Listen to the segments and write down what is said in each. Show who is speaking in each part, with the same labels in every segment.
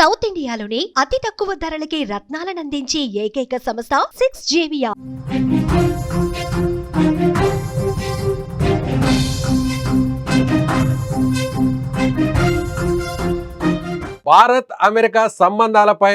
Speaker 1: South ఇండియాలోనే అతి తక్కువ ధరలకి రత్నాలనందించే ఏకైక సంస్థ 6JVR.
Speaker 2: భారత్ అమెరికా సంబంధాలపై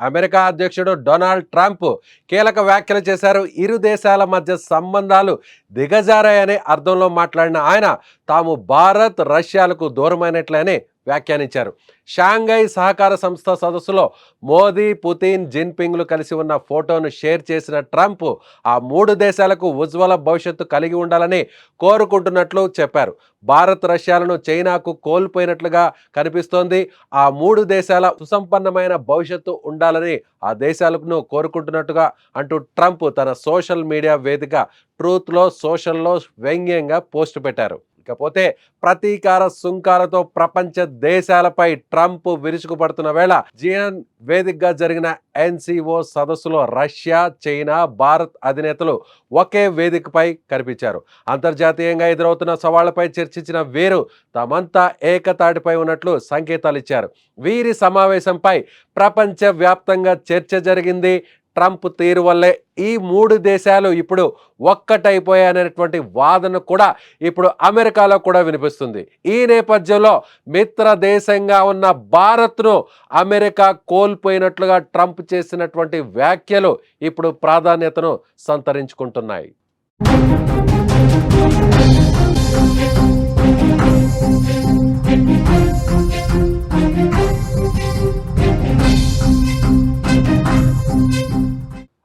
Speaker 2: అమెరికా అధ్యక్షుడు డొనాల్డ్ ట్రంప్ కీలక వ్యాఖ్యలు చేశారు. ఇరు దేశాల మధ్య సంబంధాలు దిగజారాయనే అర్థంలో మాట్లాడిన ఆయన తాము భారత్ రష్యాలకు దూరమైనట్లనే వ్యాఖ్యానించారు. షాంఘై సహకార సంస్థ సదస్సులో మోదీ, పుతిన్, జిన్పింగ్లు కలిసి ఉన్న ఫోటోను షేర్ చేసిన ట్రంప్ ఆ మూడు దేశాలకు ఉజ్వల భవిష్యత్తు కలిగి ఉండాలని కోరుకుంటున్నట్లు చెప్పారు. భారత్ రష్యాలను చైనాకు కోల్పోయినట్లుగా కనిపిస్తోంది. ఆ మూడు దేశాల సుసంపన్నమైన భవిష్యత్తు ఉండాలని ఆ దేశాలను కోరుకుంటున్నట్టుగా అంటూ ట్రంప్ తన సోషల్ మీడియా వేదిక ట్రూత్లో సోషల్లో వ్యంగ్యంగా పోస్ట్ పెట్టారు. ఇకపోతే ప్రతీకార సుంకాలతో ప్రపంచ దేశాలపై ట్రంప్ విరుచుకుపడుతున్న వేళ జియాన్ వేదికగా జరిగిన ఎన్సిఓ సదస్సులో రష్యా, చైనా, భారత్ అధినేతలు ఒకే వేదికపై కనిపించారు. అంతర్జాతీయంగా ఎదురవుతున్న సవాళ్లపై చర్చించిన వీరు తమంతా ఏకతాటిపై ఉన్నట్లు సంకేతాలు ఇచ్చారు. వీరి సమావేశంపై ప్రపంచ వ్యాప్తంగా చర్చ జరిగింది. ట్రంప్ తీరు వల్లే ఈ మూడు దేశాలు ఇప్పుడు ఒక్కటైపోయాయనేటువంటి వాదన కూడా ఇప్పుడు అమెరికాలో కూడా వినిపిస్తుంది. ఈ నేపథ్యంలో మిత్ర దేశంగా ఉన్న భారత్ను అమెరికా కోల్పోయినట్లుగా ట్రంప్ చేసినటువంటి వ్యాఖ్యలు ఇప్పుడు ప్రాధాన్యతను సంతరించుకుంటున్నాయి.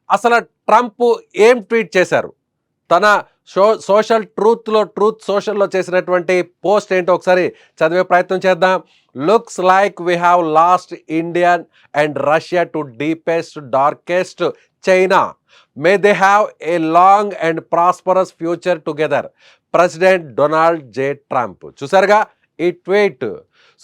Speaker 2: అసలు ట్రంప్ ఏం ట్వీట్ చేశారు? తన సోషల్ ట్రూత్ సోషల్లో చేసినటువంటి పోస్ట్ ఏంటో ఒకసారి చదివే ప్రయత్నం చేద్దాం. Looks like we have lost Indian and Russia to deepest darkest China. May they have a long and prosperous future together. President Donald J Trump. చూసారుగా ఈ ట్వీట్.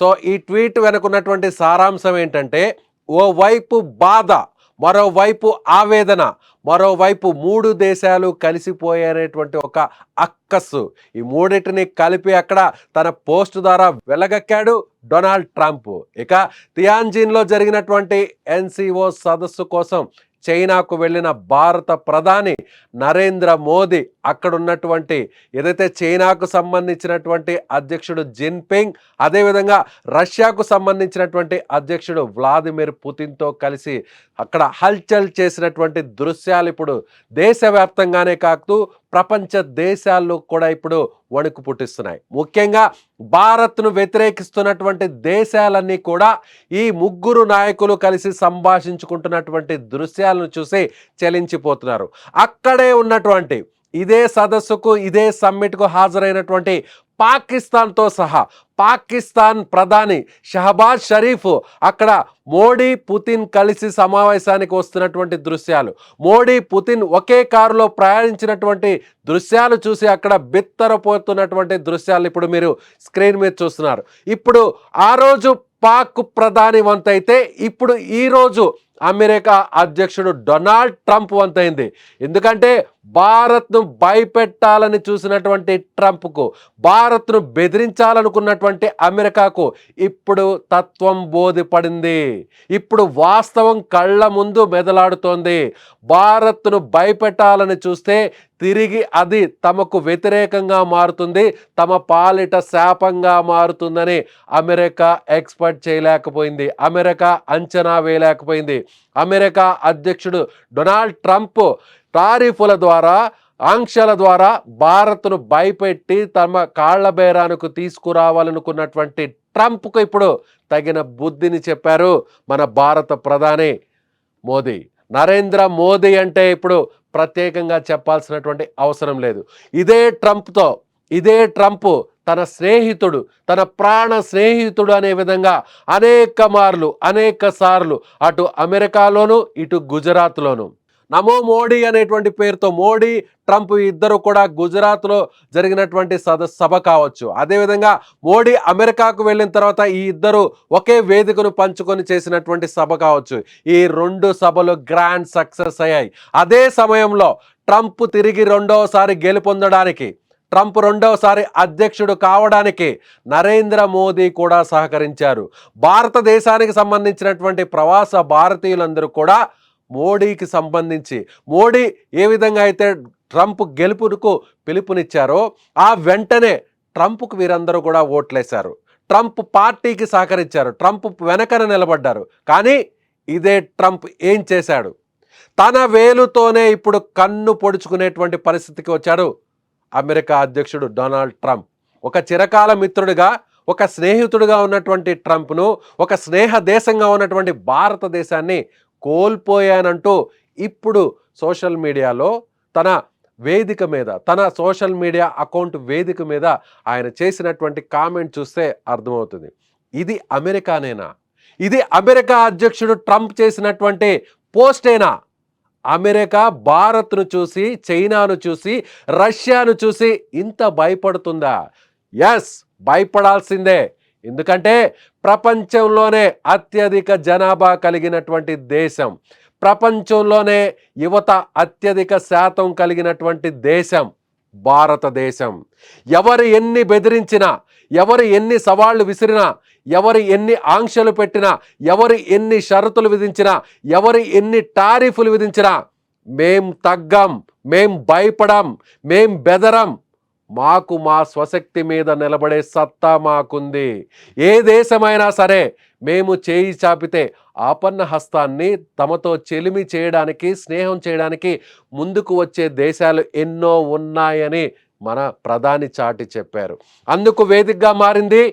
Speaker 2: సో ఈ ట్వీట్ వెనుకున్నటువంటి సారాంశం ఏంటంటే, ఓవైపు బాధ, మరోవైపు ఆవేదన, మరోవైపు మూడు దేశాలు కలిసిపోయేటువంటి ఒక అక్కస్సు. ఈ మూడింటిని కలిపి అక్కడ తన పోస్ట్ ద్వారా వెలగక్కాడు డొనాల్డ్ ట్రంప్. ఇక తియాన్జిన్లో జరిగినటువంటి ఎన్సిఓ సదస్సు కోసం చైనాకు వెళ్ళిన భారత ప్రధాని నరేంద్ర మోదీ అక్కడ ఉన్నటువంటి ఏదైతే చైనాకు సంబంధించినటువంటి అధ్యక్షుడు జిన్పింగ్, అదేవిధంగా రష్యాకు సంబంధించినటువంటి అధ్యక్షుడు వ్లాదిమిర్ పుతిన్తో కలిసి అక్కడ హల్చల్ చేసినటువంటి దృశ్యాలు ఇప్పుడు దేశవ్యాప్తంగానే కాదు ప్రపంచ దేశాల్లో కూడా ఇప్పుడు వణుకు పుట్టిస్తున్నాయి. ముఖ్యంగా భారత్ను వ్యతిరేకిస్తున్నటువంటి దేశాలన్నీ కూడా ఈ ముగ్గురు నాయకులు కలిసి సంభాషించుకుంటున్నటువంటి దృశ్యాలను చూసి చలించిపోతున్నారు. అక్కడే ఉన్నటువంటి ఇదే సదస్సుకు, ఇదే సమ్మిట్కు హాజరైనటువంటి పాకిస్తాన్తో సహా పాకిస్తాన్ ప్రధాని షహబాజ్ షరీఫ్ అక్కడ మోడీ, పుతిన్ కలిసి సమావేశానికి వస్తున్నటువంటి దృశ్యాలు, మోడీ, పుతిన్ ఒకే కారులో ప్రయాణించినటువంటి దృశ్యాలు చూసి అక్కడ బిత్తరపోతున్నటువంటి దృశ్యాలు ఇప్పుడు మీరు స్క్రీన్ మీద చూస్తున్నారు. ఇప్పుడు ఆ రోజు పాక్ ప్రధాని వంతైతే ఇప్పుడు ఈరోజు అమెరికా అధ్యక్షుడు డొనాల్డ్ ట్రంప్ వంతైంది. ఎందుకంటే భారత్ను భయపెట్టాలని చూసినటువంటి ట్రంప్కు, భారత్ను బెదిరించాలనుకున్నటువంటి అమెరికాకు ఇప్పుడు తత్వం బోధిపడింది. ఇప్పుడు వాస్తవం కళ్ళ ముందు మెదలాడుతోంది. భారత్ను భయపెట్టాలని చూస్తే తిరిగి అది తమకు వ్యతిరేకంగా మారుతుంది, తమ పాలిట శాపంగా మారుతుందని అమెరికా ఎక్స్పెక్ట్ చేయలేకపోయింది, అమెరికా అంచనా వేయలేకపోయింది. అమెరికా అధ్యక్షుడు డొనాల్డ్ ట్రంప్ టారిఫుల ద్వారా, ఆంక్షల ద్వారా భారత్ను భయపెట్టి తమ కాళ్ల బేరానికి తీసుకురావాలనుకున్నటువంటి ట్రంప్కు ఇప్పుడు తగిన బుద్ధిని చెప్పారు మన భారత ప్రధాని మోదీ. నరేంద్ర మోదీ అంటే ఇప్పుడు ప్రత్యేకంగా చెప్పాల్సినటువంటి అవసరం లేదు. ఇదే ట్రంప్ తన స్నేహితుడు, తన ప్రాణ స్నేహితుడు అనే విధంగా అనేక సార్లు అటు అమెరికాలోను ఇటు గుజరాత్లోను నమో మోడీ అనేటువంటి పేరుతో మోడీ, ట్రంప్ ఇద్దరు కూడా గుజరాత్లో జరిగినటువంటి సభ కావచ్చు, అదేవిధంగా మోడీ అమెరికాకు వెళ్ళిన తర్వాత ఈ ఇద్దరు ఒకే వేదికను పంచుకొని చేసినటువంటి సభ కావచ్చు. ఈ రెండు సభలు గ్రాండ్ సక్సెస్ అయ్యాయి. అదే సమయంలో ట్రంప్ తిరిగి రెండవసారి గెలుపొందడానికి ట్రంప్ రెండవసారి అధ్యక్షుడు కావడానికి నరేంద్ర మోదీ కూడా సహకరించారు. భారతదేశానికి సంబంధించినటువంటి ప్రవాస భారతీయులందరూ కూడా మోడీకి సంబంధించి, మోడీ ఏ విధంగా అయితే ట్రంప్ గెలుపుకు పిలుపునిచ్చారో ఆ వెంటనే ట్రంప్కు వీరందరూ కూడా ఓట్లేశారు. ట్రంప్ పార్టీకి సహకరించారు. ట్రంప్ వెనకన నిలబడ్డారు. కానీ ఇదే ట్రంప్ ఏం చేశాడు? తన వేలుతోనే ఇప్పుడు కన్ను పొడుచుకునేటువంటి పరిస్థితికి వచ్చాడు అమెరికా అధ్యక్షుడు డొనాల్డ్ ట్రంప్. ఒక చిరకాల మిత్రుడిగా, ఒక స్నేహితుడిగా ఉన్నటువంటి ట్రంప్ను, ఒక స్నేహ దేశంగా ఉన్నటువంటి భారతదేశాన్ని కోల్పోయానంటూ ఇప్పుడు సోషల్ మీడియాలో తన వేదిక మీద, తన సోషల్ మీడియా అకౌంట్ వేదిక మీద ఆయన చేసినటువంటి కామెంట్ చూస్తే అర్థమవుతుంది. ఇది అమెరికానేనా? ఇది అమెరికా అధ్యక్షుడు ట్రంప్ చేసినటువంటి పోస్టేనా? అమెరికా భారత్ను చూసి, చైనాను చూసి, రష్యాను చూసి ఇంత భయపడుతుందా? ఎస్, భయపడాల్సిందే. ఎందుకంటే ప్రపంచంలోనే అత్యధిక జనాభా కలిగినటువంటి దేశం, ప్రపంచంలోనే యువత అత్యధిక శాతం కలిగినటువంటి దేశం భారతదేశం. ఎవరు ఎన్ని బెదిరించినా, ఎవరు ఎన్ని సవాళ్లు విసిరినా, ఎవరు ఎన్ని ఆంక్షలు పెట్టినా, ఎవరు ఎన్ని షరతులు విధించినా, ఎవరు ఎన్ని టారిఫ్లు విధించినా మేం తగ్గం, మేం భయపడం, మేం బెదరం. మాకు మా స్వశక్తి మీద నిలబడే సత్తా మాకుంది. ఏ దేశమైనా సరే మేము చేయి చాపితే ఆపన్న హస్తాన్ని తమతో చెలిమి చేయడానికి, స్నేహం చేయడానికి ముందుకు వచ్చే దేశాలు ఎన్నో ఉన్నాయని మన ప్రధాని చాటి చెప్పారు. అందుకు వేదికగా మారింది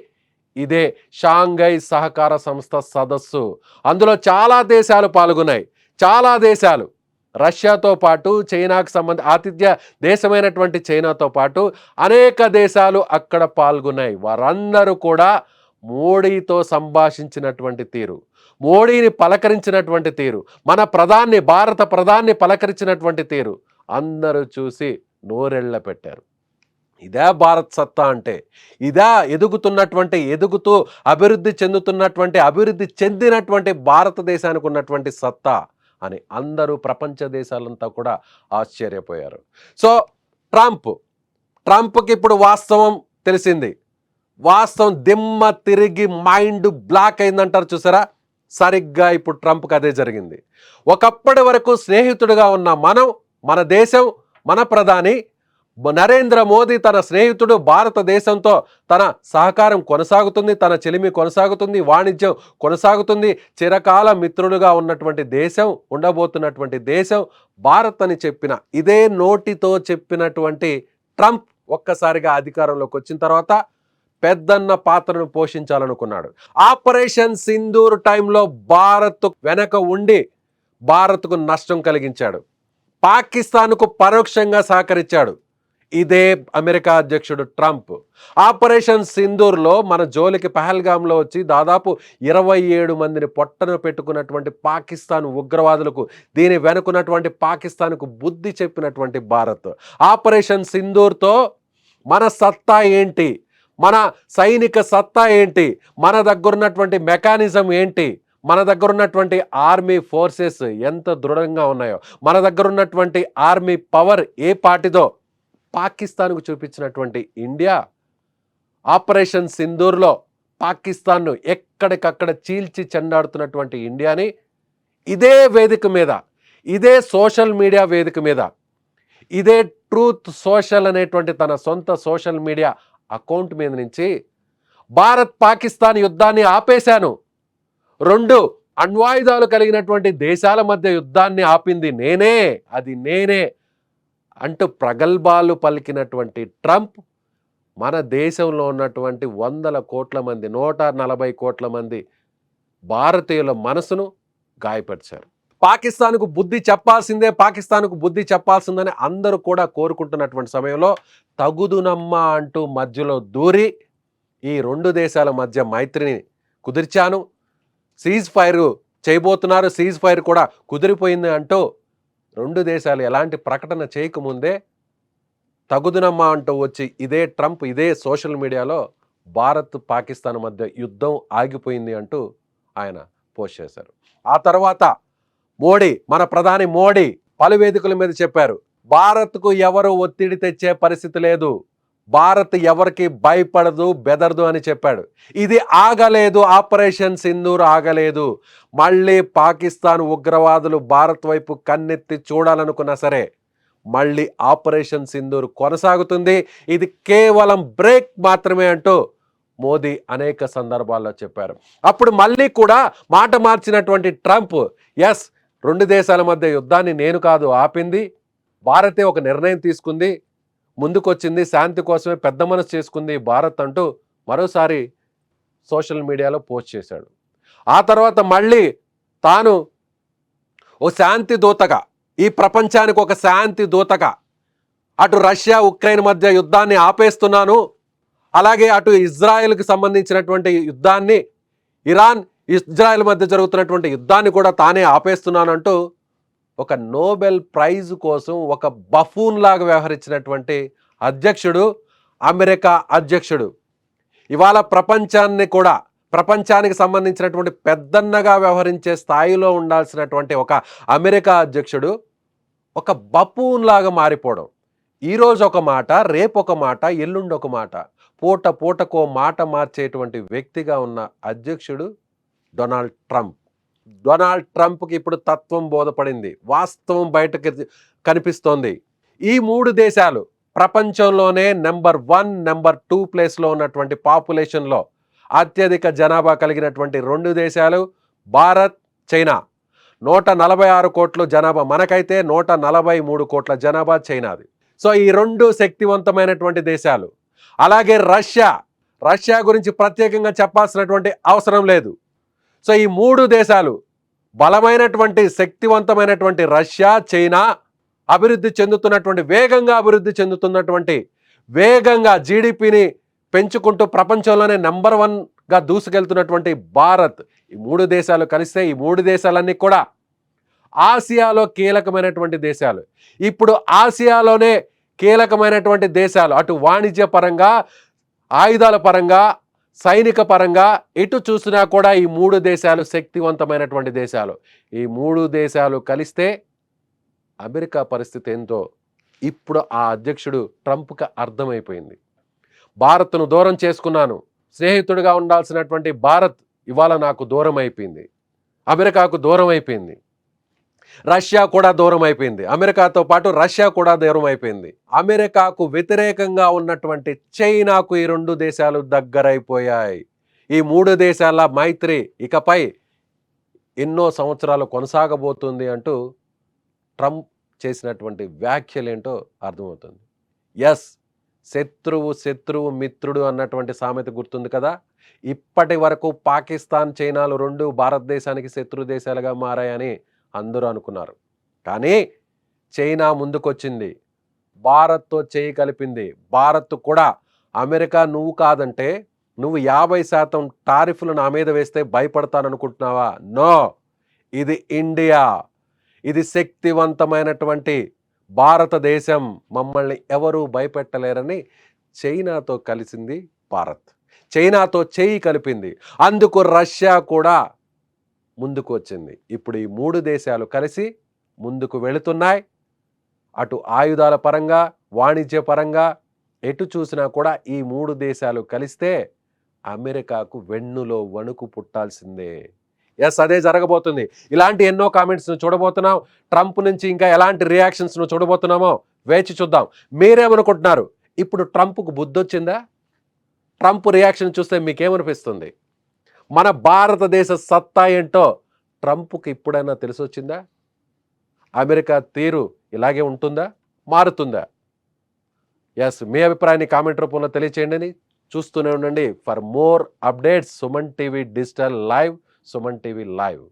Speaker 2: ఇదే షాంఘై సహకార సంస్థ సదస్సు. అందులో చాలా దేశాలు పాల్గొన్నాయి. చాలా దేశాలు, రష్యాతో పాటు చైనాకు ఆతిథ్య దేశమైనటువంటి చైనాతో పాటు అనేక దేశాలు అక్కడ పాల్గొన్నాయి. వారందరూ కూడా మోడీతో సంభాషించినటువంటి తీరు, మోడీని పలకరించినటువంటి తీరు, మన భారత ప్రధాన్ని పలకరించినటువంటి తీరు అందరూ చూసి నోరెళ్ళ పెట్టారు. ఇదే భారత్ సత్తా అంటే, ఇదా ఎదుగుతూ అభివృద్ధి చెందినటువంటి భారతదేశానికి ఉన్నటువంటి సత్తా అని అందరూ ప్రపంచ దేశాలంతా కూడా ఆశ్చర్యపోయారు. సో ట్రంప్కి ఇప్పుడు వాస్తవం తెలిసింది. వాస్తవం దిమ్మ తిరిగి మైండ్ బ్లాక్ అయిందంటారు చూసారా, సరిగ్గా ఇప్పుడు ట్రంప్కి అదే జరిగింది. ఒకప్పటి వరకు స్నేహితుడిగా ఉన్న మన దేశం, మన ప్రధాని నరేంద్ర మోదీ తన స్నేహితుడు భారతదేశంతో తన సహకారం కొనసాగుతుంది, తన చెలిమి కొనసాగుతుంది, వాణిజ్యం కొనసాగుతుంది, చిరకాల మిత్రులుగా ఉన్నటువంటి దేశం, ఉండబోతున్నటువంటి దేశం భారత్ అని చెప్పిన, ఇదే నోటితో చెప్పినటువంటి ట్రంప్ ఒక్కసారిగా అధికారంలోకి వచ్చిన తర్వాత పెద్దన్న పాత్రను పోషించాలనుకున్నాడు. ఆపరేషన్ సింధూర్ టైంలో భారత్ వెనక ఉండి భారత్కు నష్టం కలిగించాడు. పాకిస్తాన్కు పరోక్షంగా సహకరించాడు ఇదే అమెరికా అధ్యక్షుడు ట్రంప్. ఆపరేషన్ సింధూర్లో మన జోలికి పహల్గామ్లో వచ్చి దాదాపు 27 మందిని పొట్టన పెట్టుకున్నటువంటి పాకిస్తాన్ ఉగ్రవాదులకు, దీని వెనుకున్నటువంటి పాకిస్తాన్కు బుద్ధి చెప్పినటువంటి భారత్. ఆపరేషన్ సింధూర్తో మన సత్తా ఏంటి, మన సైనిక సత్తా ఏంటి, మన దగ్గరున్నటువంటి మెకానిజం ఏంటి, మన దగ్గర ఉన్నటువంటి ఆర్మీ ఫోర్సెస్ ఎంత దృఢంగా ఉన్నాయో, మన దగ్గర ఉన్నటువంటి ఆర్మీ పవర్ ఏ పాటిదో పాకిస్తాన్కు చూపించినటువంటి ఇండియా ఆపరేషన్ సింధూర్లో పాకిస్తాన్ను ఎక్కడికక్కడ చీల్చి చెండాడుతున్నటువంటి ఇండియాని ఇదే వేదిక మీద, ఇదే సోషల్ మీడియా వేదిక మీద, ఇదే ట్రూత్ సోషల్ అనేటువంటి తన సొంత సోషల్ మీడియా అకౌంట్ మీద నుంచి భారత్ పాకిస్తాన్ యుద్ధాన్ని ఆపేశాను, 2 అణ్వాయుధాలు కలిగినటువంటి దేశాల మధ్య యుద్ధాన్ని ఆపింది నేనే, అది నేనే అంటూ ప్రగల్భాలు పలికినటువంటి ట్రంప్ మన దేశంలో ఉన్నటువంటి 100 కోట్ల మంది, 140 కోట్ల మంది భారతీయుల మనసును గాయపరిచారు. పాకిస్తాన్కు బుద్ధి చెప్పాల్సిందని అందరూ కూడా కోరుకుంటున్నటువంటి సమయంలో తగుదునమ్మా అంటూ మధ్యలో దూరి ఈ 2 దేశాల మధ్య మైత్రిని కుదిర్చాను, సీజ్ ఫైర్ చేయబోతున్నారు, సీజ్ ఫైర్ కూడా కుదిరిపోయింది అంటూ 2 దేశాలు ఎలాంటి ప్రకటన చేయకముందే తగుదునమ్మా అంటూ వచ్చి ఇదే ట్రంప్ ఇదే సోషల్ మీడియాలో భారత్ పాకిస్తాన్ మధ్య యుద్ధం ఆగిపోయింది అంటూ ఆయన పోస్ట్ చేశారు. ఆ తర్వాత మన ప్రధాని మోడీ పలు వేదికల మీద చెప్పారు, భారత్కు ఎవరు ఒత్తిడి తెచ్చే పరిస్థితి లేదు, భారత్ ఎవరికి భయపడదు, బెదరదు అని చెప్పాడు. ఇది ఆగలేదు, ఆపరేషన్ సింధూర్ ఆగలేదు. మళ్ళీ పాకిస్తాన్ ఉగ్రవాదులు భారత్ వైపు కన్నెత్తి చూడాలనుకున్నా సరే మళ్ళీ ఆపరేషన్ సింధూర్ కొనసాగుతుంది. ఇది కేవలం బ్రేక్ మాత్రమే అంటూ మోదీ అనేక సందర్భాల్లో చెప్పారు. అప్పుడు మళ్ళీ కూడా మాట మార్చినటువంటి ట్రంప్, ఎస్, 2 దేశాల మధ్య యుద్ధాన్ని నేను కాదు ఆపింది, భారతే ఒక నిర్ణయం తీసుకుంది, ముందుకొచ్చింది, శాంతి కోసమే పెద్ద మనసు చేసుకుంది భారత్ అంటూ మరోసారి సోషల్ మీడియాలో పోస్ట్ చేశాడు. ఆ తర్వాత మళ్ళీ తాను ఓ శాంతి దూతగా, ఈ ప్రపంచానికి ఒక శాంతి దూతగా అటు రష్యా ఉక్రెయిన్ మధ్య యుద్ధాన్ని ఆపేస్తున్నాను, అలాగే అటు ఇజ్రాయెల్కి సంబంధించినటువంటి యుద్ధాన్ని, ఇరాన్ ఇజ్రాయెల్ మధ్య జరుగుతున్నటువంటి యుద్ధాన్ని కూడా తానే ఆపేస్తున్నానంటూ ఒక నోబెల్ ప్రైజ్ కోసం ఒక బఫూన్ లాగా వ్యవహరించినటువంటి అధ్యక్షుడు, అమెరికా అధ్యక్షుడు, ఇవాళ ప్రపంచానికి సంబంధించినటువంటి పెద్దన్నగా వ్యవహరించే స్థాయిలో ఉండాల్సినటువంటి ఒక అమెరికా అధ్యక్షుడు ఒక బఫూన్ లాగా మారిపోవడం. ఈరోజు ఒక మాట, రేపు ఒక మాట, ఎల్లుండి ఒక మాట, పూటకో మాట మార్చేటువంటి వ్యక్తిగా ఉన్న అధ్యక్షుడు డొనాల్డ్ ట్రంప్. డొనాల్డ్ ట్రంప్కి ఇప్పుడు తత్వం బోధపడింది, వాస్తవం బయటకు కనిపిస్తోంది. ఈ 3 దేశాలు ప్రపంచంలోనే నెంబర్ 1, నెంబర్ 2 ప్లేస్లో ఉన్నటువంటి పాపులేషన్లో అత్యధిక జనాభా కలిగినటువంటి 2 దేశాలు భారత్, చైనా. 146 కోట్ల జనాభా మనకైతే, 143 కోట్ల జనాభా చైనాది. సో ఈ 2 శక్తివంతమైనటువంటి దేశాలు. అలాగే రష్యా గురించి ప్రత్యేకంగా చెప్పాల్సినటువంటి అవసరం లేదు. సో ఈ 3 దేశాలు, బలమైనటువంటి శక్తివంతమైనటువంటి రష్యా, చైనా, వేగంగా అభివృద్ధి చెందుతున్నటువంటి, వేగంగా జీడిపిని పెంచుకుంటూ ప్రపంచంలోనే నెంబర్ 1గా దూసుకెళ్తున్నటువంటి భారత్. ఈ 3 దేశాలు కలిస్తే ఈ 3 దేశాలన్నీ కూడా ఆసియాలో కీలకమైనటువంటి దేశాలు. ఇప్పుడు ఆసియాలోనే కీలకమైనటువంటి దేశాలు, అటు వాణిజ్య పరంగా, ఆయుధాల పరంగా, సైనిక పరంగా ఎటు చూసినా కూడా ఈ 3 దేశాలు శక్తివంతమైనటువంటి దేశాలు. ఈ 3 దేశాలు కలిస్తే అమెరికా పరిస్థితి ఏంటో ఇప్పుడు ఆ అధ్యక్షుడు ట్రంప్కి అర్థమైపోయింది. భారత్ను దూరం చేసుకున్నాను, స్నేహితుడిగా ఉండాల్సినటువంటి భారత్ ఇవాళ నాకు దూరం అయిపోయింది, అమెరికాకు దూరం అయిపోయింది, రష్యా కూడా దూరం అయిపోయింది, అమెరికాతో పాటు రష్యా కూడా దూరం అయిపోయింది. అమెరికాకు వ్యతిరేకంగా ఉన్నటువంటి చైనాకు ఈ 2 దేశాలు దగ్గరైపోయాయి. ఈ 3 దేశాల మైత్రి ఇకపై ఎన్నో సంవత్సరాలు కొనసాగబోతుంది అంటూ ట్రంప్ చేసినటువంటి వ్యాఖ్యలేంటో అర్థమవుతుంది. ఎస్, శత్రువు మిత్రుడు అన్నటువంటి సామెత గుర్తుంది కదా. ఇప్పటి వరకు పాకిస్తాన్, చైనాలు 2 భారతదేశానికి శత్రు దేశాలుగా మారాయని అందరూ అనుకున్నారు. కానీ చైనా ముందుకొచ్చింది, భారత్తో చేయి కలిపింది. భారత్ కూడా, అమెరికా నువ్వు కాదంటే, నువ్వు 50% టారిఫ్లు నా మీద వేస్తే భయపడతాననుకుంటున్నావా? నో, ఇది ఇండియా, ఇది శక్తివంతమైనటువంటి భారతదేశం, మమ్మల్ని ఎవరూ భయపెట్టలేరని చైనాతో కలిసింది భారత్, చైనాతో చేయి కలిపింది. అందుకు రష్యా కూడా ముందుకు వచ్చింది. ఇప్పుడు ఈ 3 దేశాలు కలిసి ముందుకు వెళుతున్నాయి. అటు ఆయుధాల పరంగా, వాణిజ్య పరంగా ఎటు చూసినా కూడా ఈ 3 దేశాలు కలిస్తే అమెరికాకు వెన్నులో వణుకు పుట్టాల్సిందే. ఎస్, అదే జరగబోతుంది. ఇలాంటి ఎన్నో కామెంట్స్ను చూడబోతున్నాం. ట్రంప్ నుంచి ఇంకా ఎలాంటి రియాక్షన్స్ను చూడబోతున్నామో వేచి చూద్దాం. మీరేమనుకుంటున్నారు? ఇప్పుడు ట్రంప్కు బుద్ధి వచ్చిందా? ట్రంప్ రియాక్షన్ చూస్తే మీకేమనిపిస్తుంది? మన భారతదేశ సత్తా ఏంటో ట్రంప్కి ఇప్పుడైనా తెలిసొచ్చిందా? అమెరికా తీరు ఇలాగే ఉంటుందా, మారుతుందా? ఎస్, మీ అభిప్రాయాన్ని కామెంట్ రూపంలో తెలియచేయండి. చూస్తూనే ఉండండి. For more updates, Suman TV digital live, Suman TV live.